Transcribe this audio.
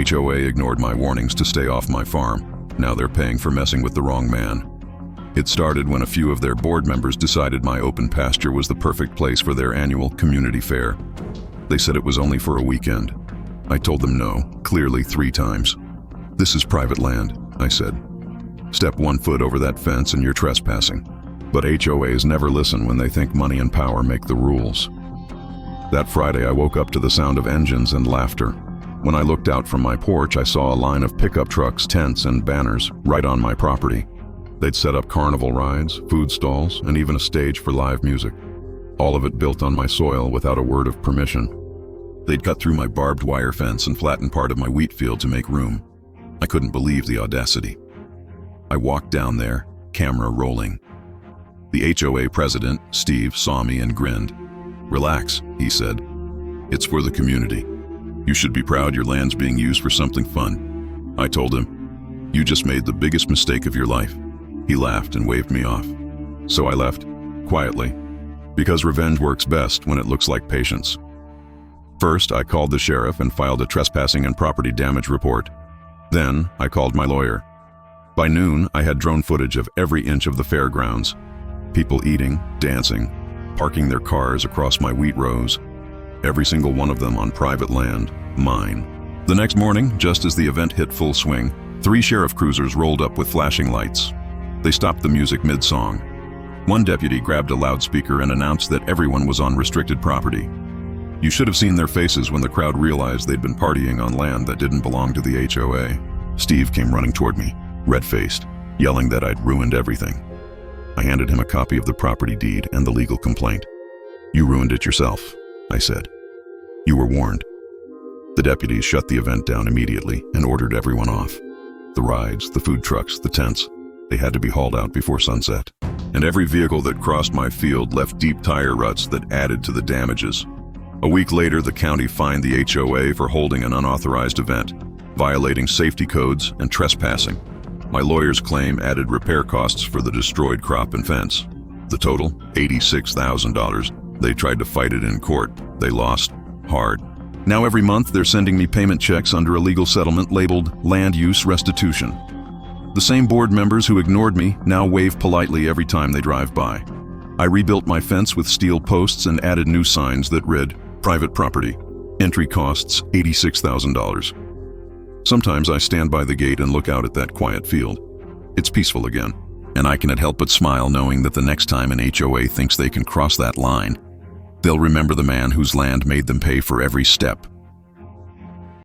HOA ignored my warnings to stay off my farm. Now they're paying for messing with the wrong man. It started when a few of their board members decided my open pasture was the perfect place for their annual community fair. They said it was only for a weekend. I told them no, clearly 3 times. "This is private land," I said. "Step 1 foot over that fence and you're trespassing." But HOAs never listen when they think money and power make the rules. That Friday I woke up to the sound of engines and laughter. When I looked out from my porch, I saw a line of pickup trucks, tents, and banners right on my property. They'd set up carnival rides, food stalls, and even a stage for live music. All of it built on my soil without a word of permission. They'd cut through my barbed wire fence and flattened part of my wheat field to make room. I couldn't believe the audacity. I walked down there, camera rolling. The HOA president, Steve, saw me and grinned. "Relax," he said. "It's for the community. You should be proud your land's being used for something fun." I told him, "You just made the biggest mistake of your life." He laughed and waved me off. So I left, quietly, because revenge works best when it looks like patience. First, I called the sheriff and filed a trespassing and property damage report. Then, I called my lawyer. By noon, I had drone footage of every inch of the fairgrounds. People eating, dancing, parking their cars across my wheat rows. Every single one of them on private land, mine. The next morning, just as the event hit full swing, 3 sheriff cruisers rolled up with flashing lights. They stopped the music mid-song. One deputy grabbed a loudspeaker and announced that everyone was on restricted property. You should have seen their faces when the crowd realized they'd been partying on land that didn't belong to the HOA. Steve came running toward me, red-faced, yelling that I'd ruined everything. I handed him a copy of the property deed and the legal complaint. "You ruined it yourself," I said. "You were warned." The deputies shut the event down immediately and ordered everyone off. The rides, the food trucks, the tents, they had to be hauled out before sunset. And every vehicle that crossed my field left deep tire ruts that added to the damages. A week later, the county fined the HOA for holding an unauthorized event, violating safety codes and trespassing. My lawyer's claim added repair costs for the destroyed crop and fence. The total, $86,000. They tried to fight it in court. They lost hard. Now every month they're sending me payment checks under a legal settlement labeled land use restitution. The same board members who ignored me now wave politely every time they drive by. I rebuilt my fence with steel posts and added new signs that read, "Private property. Entry costs $86,000. Sometimes I stand by the gate and look out at that quiet field. It's peaceful again, and I cannot help but smile knowing that the next time an HOA thinks they can cross that line, they'll remember the man whose land made them pay for every step.